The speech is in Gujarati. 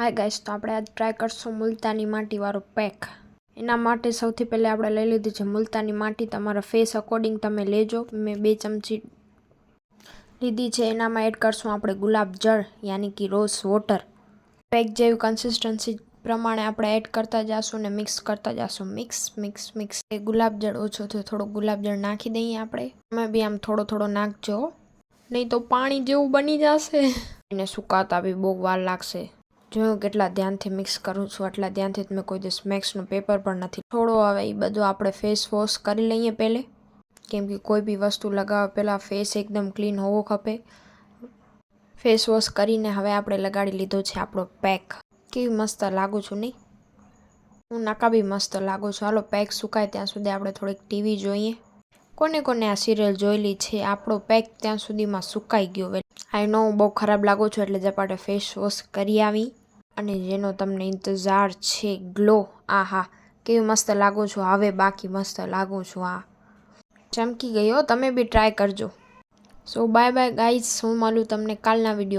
હાય ગાઈસ, તો આપણે આજ ટ્રાય કરશું મુલતાની માટીવાળો પેક. એના માટે સૌથી પહેલાં આપણે લઈ લીધી છે મુલતાની માટી. તમારા ફેસ અકોર્ડિંગ તમે લેજો. મેં 2 ચમચી લીધી છે. એનામાં એડ કરશું આપણે ગુલાબ જળ યાની કે રોઝ વોટર. પેક જેવી કન્સિસ્ટન્સી પ્રમાણે આપણે એડ કરતા જઈશું ને મિક્સ કરતા જઈશું. મિક્સ. એ ગુલાબ જળ ઓછો થયો, થોડો ગુલાબ જળ નાખી દઈએ આપણે. તમે બી આમ થોડો નાખજો, નહીં તો પાણી જેવું બની જશે. એને સુકાતા બી બહુ વાર લાગશે. જોયું કેટલા ધ્યાનથી મિક્સ કરું છું, આટલા ધ્યાનથી મેં કોઈ દિવસ મેક્સનું પેપર પણ નથી. થોડો હવે એ બધું આપણે ફેસ વોશ કરી લઈએ પહેલે, કેમ કે કોઈ બી વસ્તુ લગાવવા પહેલાં ફેસ એકદમ ક્લીન હોવો ખપે. ફેસ વોશ કરીને હવે આપણે લગાડી લીધો છે આપણો પેક. કેવી મસ્ત લાગુ છું નહીં? હું નકા બી મસ્ત લાગુ છું. હાલો પેક સુકાય ત્યાં સુધી આપણે થોડીક ટીવી જોઈએ. કોને આ સિરિયલ જોયેલી છે? આપણો પેક ત્યાં સુધીમાં સુકાઈ ગયો. આઈ નો હું બહુ ખરાબ લાગુ છું, એટલે ઝપાટે ફેસ વોશ કરી આવી. અને જેનો તમને ઇંતજાર છે, ગ્લો. આહા, કેવી મસ્ત લાગુ છું. હવે બાકી મસ્ત લાગુ છું. આ ચમકી ગયો. તમે બી ટ્રાય કરજો. સો બાય બાય ગાઈઝ, હું મળું તમને કાલના વિડીયો.